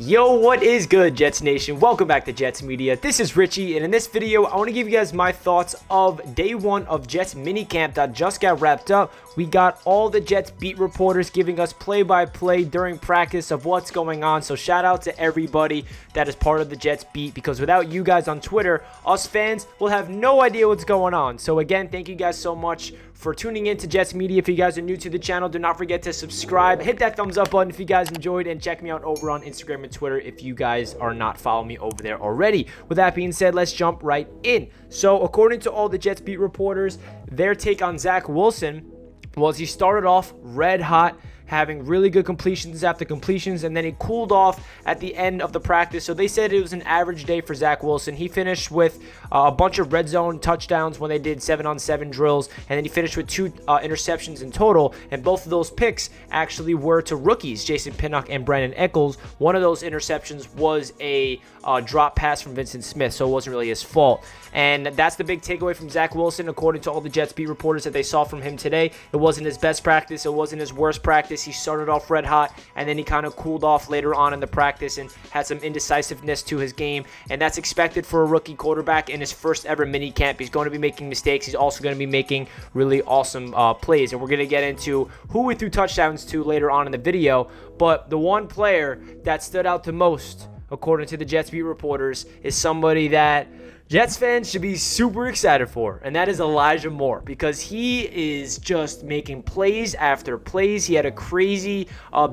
Yo, what is good, Jets Nation? Welcome back to Jets Media. This is Richie, and in this video, I want to give you guys my thoughts of day one of Jets minicamp that just got wrapped up. We got all the Jets beat reporters giving us play-by-play during practice of what's going on. So shout out to everybody that is part of the Jets beat, because without you guys on Twitter, us fans will have no idea what's going on. So again, thank you guys so much for tuning in to Jets Media. If you guys are new to the channel, do not forget to subscribe. Hit that thumbs up button if you guys enjoyed, and check me out over on Instagram and Twitter if you guys are not following me over there already. With that being said, let's jump right in. So according to all the Jets beat reporters, their take on Zach Wilson was he started off red hot, having really good completions after completions, and then he cooled off at the end of the practice. So they said it was an average day for Zach Wilson. He finished with a bunch of red zone touchdowns when they did 7-on-7 drills, and then he finished with 2 interceptions in total, and both of those picks actually were to rookies, Jason Pinnock and Brandon Echols. One of those interceptions was a drop pass from Vincent Smith, so it wasn't really his fault. And that's the big takeaway from Zach Wilson, according to all the Jets beat reporters that they saw from him today. It wasn't his best practice. It wasn't his worst practice. He started off red hot, and then he kind of cooled off later on in the practice and had some indecisiveness to his game. And that's expected for a rookie quarterback in his first ever mini camp. He's going to be making mistakes. He's also going to be making really awesome plays. And we're going to get into who we threw touchdowns to later on in the video. But the one player that stood out the most, according to the Jets beat reporters, is somebody that Jets fans should be super excited for, and that is Elijah Moore, because he is just making plays after plays. He had a crazy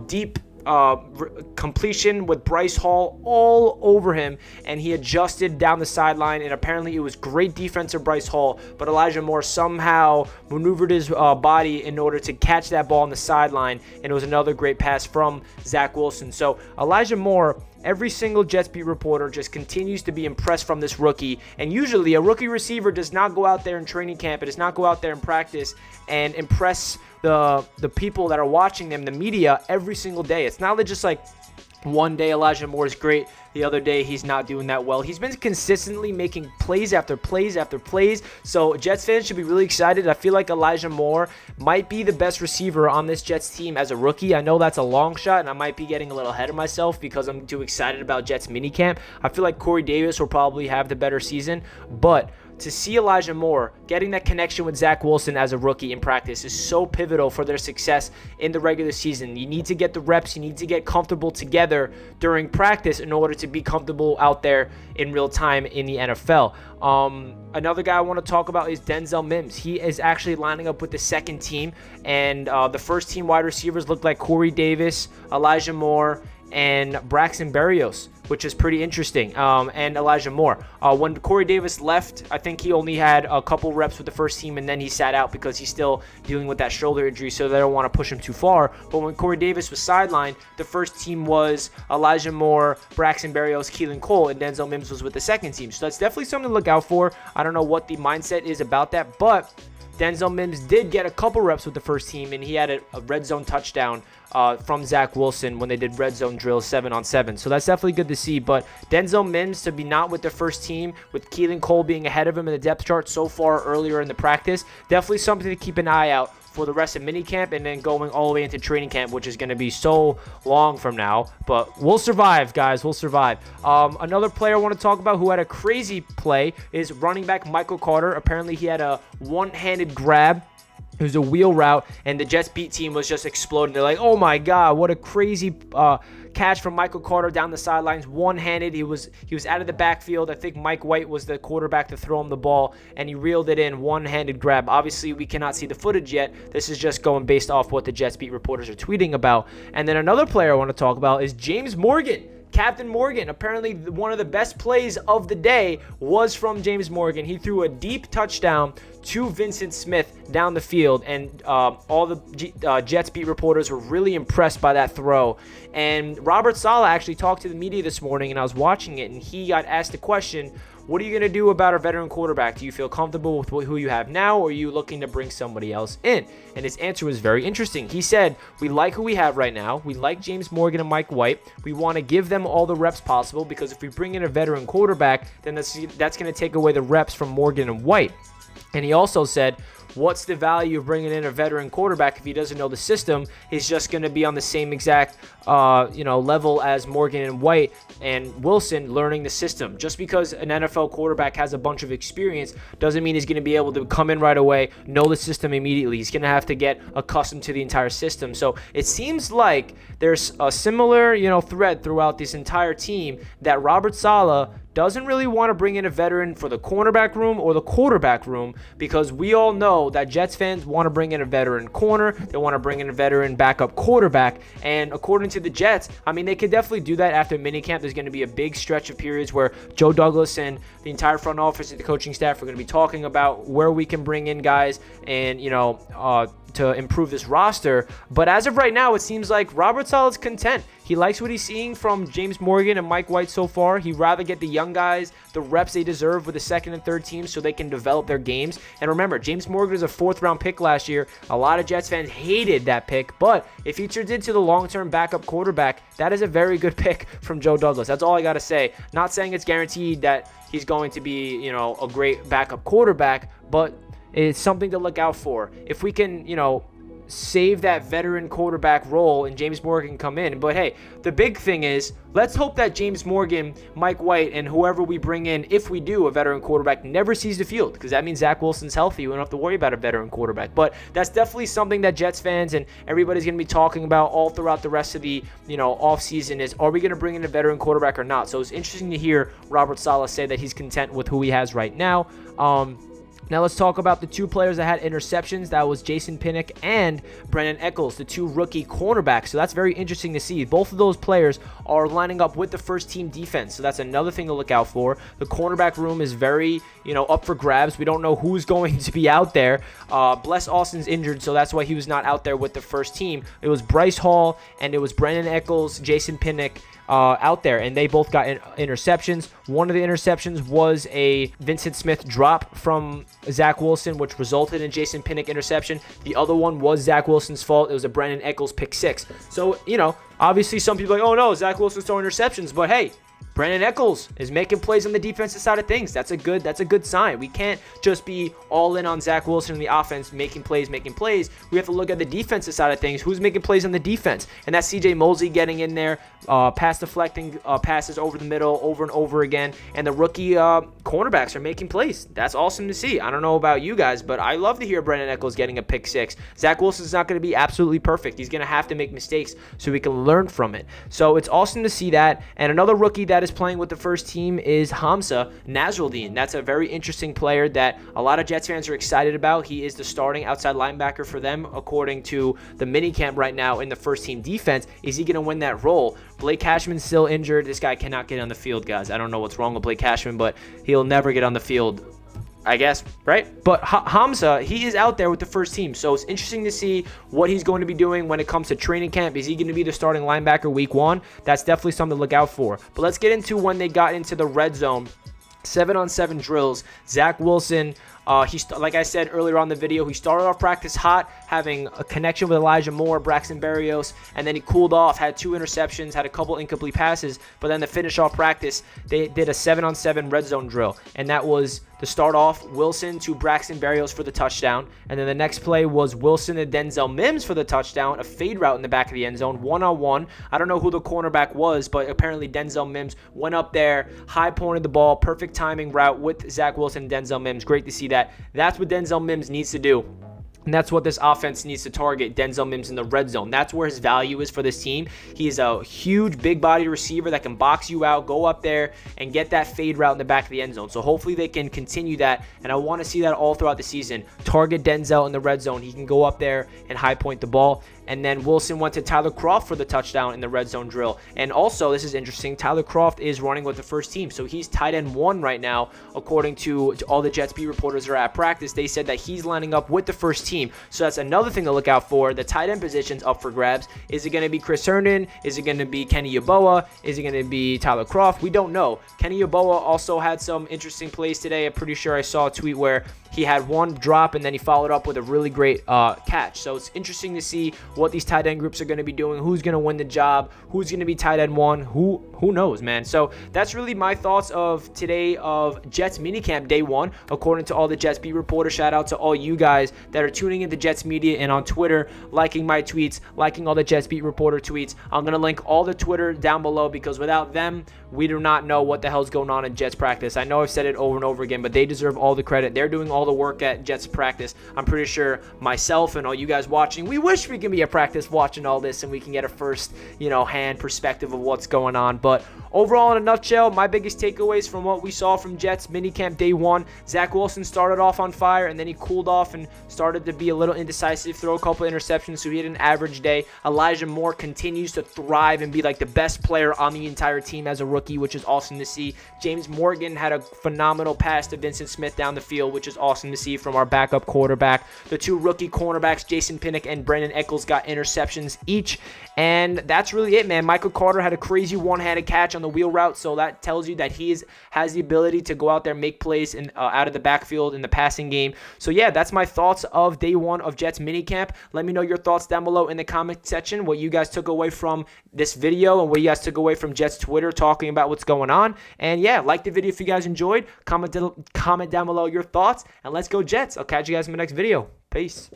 deep completion with Bryce Hall all over him, and he adjusted down the sideline, and apparently it was great defense of Bryce Hall, but Elijah Moore somehow maneuvered his body in order to catch that ball on the sideline, and it was another great pass from Zach Wilson. So Elijah Moore, every single Jets beat reporter just continues to be impressed from this rookie. And usually a rookie receiver does not go out there in training camp. It does not go out there in practice and impress the people that are watching them, the media, every single day. It's not just like one day Elijah Moore is great, the other day he's not doing that well. He's been consistently making plays after plays after plays. So Jets fans should be really excited. I feel like Elijah Moore might be the best receiver on this Jets team as a rookie. I know that's a long shot, and I might be getting a little ahead of myself because I'm too excited about Jets minicamp. I feel like Corey Davis will probably have the better season, but to see Elijah Moore getting that connection with Zach Wilson as a rookie in practice is so pivotal for their success in the regular season. You need to get the reps. You need to get comfortable together during practice in order to be comfortable out there in real time in the NFL. Another guy I want to talk about is Denzel Mims. He is actually lining up with the second team, and the first team wide receivers look like Corey Davis, Elijah Moore, and Braxton Berrios, which is pretty interesting, and Elijah Moore. When Corey Davis left, I think he only had a couple reps with the first team, and then he sat out because he's still dealing with that shoulder injury, so they don't want to push him too far. But when Corey Davis was sidelined, the first team was Elijah Moore, Braxton Berrios, Keelan Cole, and Denzel Mims was with the second team. So that's definitely something to look out for. I don't know what the mindset is about that, but Denzel Mims did get a couple reps with the first team, and he had a red zone touchdown from Zach Wilson when they did red zone drills 7-on-7. So that's definitely good to see. But Denzel Mims to be not with the first team, with Keelan Cole being ahead of him in the depth chart so far earlier in the practice, definitely something to keep an eye out for the rest of minicamp, and then going all the way into training camp, which is going to be so long from now. But we'll survive, guys. We'll survive. Another player I want to talk about who had a crazy play is running back Michael Carter. Apparently, he had a one-handed grab. It was a wheel route, and the Jets beat team was just exploding. They're like, oh my God, what a crazy catch from Michael Carter down the sidelines, one-handed. He was out of the backfield. I think Mike White was the quarterback to throw him the ball, and he reeled it in, one-handed grab. Obviously, we cannot see the footage yet. This is just going based off what the Jets beat reporters are tweeting about. And then another player I want to talk about is James Morgan. Captain Morgan. Apparently one of the best plays of the day was from James Morgan. He threw a deep touchdown to Vincent Smith down the field, and all the Jets beat reporters were really impressed by that throw. And Robert Saleh actually talked to the media this morning, and I was watching it, and he got asked the question, what are you going to do about our veteran quarterback? Do you feel comfortable with who you have now, or are you looking to bring somebody else in? And his answer was very interesting. He said, we like who we have right now. We like James Morgan and Mike White. We want to give them all the reps possible, because if we bring in a veteran quarterback, then that's going to take away the reps from Morgan and White. And he also said, what's the value of bringing in a veteran quarterback if he doesn't know the system? He's just going to be on the same exact level as Morgan and White and Wilson learning the system. Just because an NFL quarterback has a bunch of experience doesn't mean he's going to be able to come in right away, know the system immediately. He's going to have to get accustomed to the entire system. So it seems like there's a similar, thread throughout this entire team that Robert Saleh doesn't really want to bring in a veteran for the cornerback room or the quarterback room, because we all know that Jets fans want to bring in a veteran corner. They want to bring in a veteran backup quarterback. And according to the Jets, they could definitely do that after minicamp. There's going to be a big stretch of periods where Joe Douglas and the entire front office and the coaching staff are going to be talking about where we can bring in guys and, to improve this roster. But as of right now, it seems like Robert Saleh's content. He likes what he's seeing from James Morgan and Mike White so far. He'd rather get the young guys the reps they deserve with the second and third teams so they can develop their games. And remember, James Morgan is a 4th-round pick last year. A lot of Jets fans hated that pick, but if he turns into the long-term backup quarterback, that is a very good pick from Joe Douglas. That's all I got to say. Not saying it's guaranteed that he's going to be, a great backup quarterback, but it's something to look out for. If we can, save that veteran quarterback role and James Morgan can come in. But hey, the big thing is, let's hope that James Morgan, Mike White, and whoever we bring in, if we do a veteran quarterback, never sees the field, because that means Zach Wilson's healthy. We don't have to worry about a veteran quarterback. But that's definitely something that Jets fans and everybody's going to be talking about all throughout the rest of the offseason is, are we going to bring in a veteran quarterback or not? So it's interesting to hear Robert Saleh say that he's content with who he has right now. Now let's talk about the 2 players that had interceptions. That was Jason Pinnock and Brandon Echols, the 2 rookie cornerbacks. So that's very interesting to see. Both of those players are lining up with the first-team defense. So that's another thing to look out for. The cornerback room is very, up for grabs. We don't know who's going to be out there. Bless Austin's injured, so that's why he was not out there with the first team. It was Bryce Hall and it was Brandon Echols, Jason Pinnock, out there, and they both got interceptions. One of the interceptions was a Vincent Smith drop from Zach Wilson, which resulted in Jason Pinnock interception. The other one was Zach Wilson's fault. It was a Brandon Echols pick 6. So, obviously some people are like, oh no, Zach Wilson's throwing interceptions, but hey, Brandon Echols is making plays on the defensive side of things. That's a good sign. We can't just be all in on Zach Wilson and the offense making plays. We have to look at the defensive side of things. Who's making plays on the defense? And that's C.J. Mosley getting in there, pass deflecting passes over the middle over and over again. And the rookie cornerbacks are making plays. That's awesome to see. I don't know about you guys, but I love to hear Brandon Echols getting a pick 6. Zach Wilson's not going to be absolutely perfect. He's going to have to make mistakes so we can learn from it. So it's awesome to see that. And another rookie that is playing with the first team is Hamza Nasruddin. That's a very interesting player that a lot of Jets fans are excited about. He is the starting outside linebacker for them, according to the minicamp right now in the first team defense. Is he going to win that role? Blake Cashman's still injured. This guy cannot get on the field, guys. I don't know what's wrong with Blake Cashman, but he'll never get on the field, I guess, right? But Hamza, he is out there with the first team. So it's interesting to see what he's going to be doing when it comes to training camp. Is he going to be the starting linebacker week 1? That's definitely something to look out for. But let's get into when they got into the red zone. 7-on-7 drills. Zach Wilson, like I said earlier on the video, he started off practice hot, having a connection with Elijah Moore, Braxton Berrios, and then he cooled off, had 2 interceptions, had a couple incomplete passes, but then to finish off practice, they did a 7-on-7 red zone drill, and that was to start off Wilson to Braxton Berrios for the touchdown, and then the next play was Wilson to Denzel Mims for the touchdown, a fade route in the back of the end zone, 1-on-1. I don't know who the cornerback was, but apparently Denzel Mims went up there, high pointed the ball, perfect timing route with Zach Wilson and Denzel Mims. Great to see that. That's what Denzel Mims needs to do. And that's what this offense needs to target, Denzel Mims in the red zone. That's where his value is for this team. He is a huge, big-bodied receiver that can box you out, go up there, and get that fade route in the back of the end zone. So hopefully they can continue that, and I want to see that all throughout the season. Target Denzel in the red zone. He can go up there and high point the ball. And then Wilson went to Tyler Kroft for the touchdown in the red zone drill. And also, this is interesting, Tyler Kroft is running with the first team. So he's tight end 1 right now, according to all the Jets beat reporters that are at practice. They said that he's lining up with the first team. So that's another thing to look out for. The tight end position's up for grabs. Is it going to be Chris Herndon? Is it going to be Kenny Yeboah? Is it going to be Tyler Kroft? We don't know. Kenny Yeboah also had some interesting plays today. I'm pretty sure I saw a tweet where he had one drop and then he followed up with a really great catch. So it's interesting to see what these tight end groups are going to be doing, who's going to win the job, who's going to be tight end 1, who who knows, man? So that's really my thoughts of today of Jets minicamp day 1, according to all the Jets beat reporters. Shout out to all you guys that are tuning into Jets media and on Twitter, liking my tweets, liking all the Jets beat reporter tweets. I'm going to link all the Twitter down below, because without them, we do not know what the hell's going on in Jets practice. I know I've said it over and over again, but they deserve all the credit. They're doing all the work at Jets practice. I'm pretty sure myself and all you guys watching, we wish we can be at practice watching all this and we can get a first, hand perspective of what's going on. But overall, in a nutshell, my biggest takeaways from what we saw from Jets minicamp day 1, Zach Wilson started off on fire, and then he cooled off and started to be a little indecisive, throw a couple interceptions, so he had an average day. Elijah Moore continues to thrive and be like the best player on the entire team as a rookie, which is awesome to see. James Morgan had a phenomenal pass to Vincent Smith down the field, which is awesome to see from our backup quarterback. The 2 rookie cornerbacks, Jason Pinnock and Brandon Eccles, got interceptions each, and that's really it, man. Michael Carter had a crazy one-handed catch on the wheel route, so that tells you that he has the ability to go out there, make plays in, out of the backfield in the passing game. So yeah, that's my thoughts of day 1 of Jets minicamp. Let me know your thoughts down below in the comment section, what you guys took away from this video and what you guys took away from Jets Twitter talking about what's going on. And yeah, like the video if you guys enjoyed. Comment down below your thoughts, and let's go Jets. I'll catch you guys in my next video. Peace.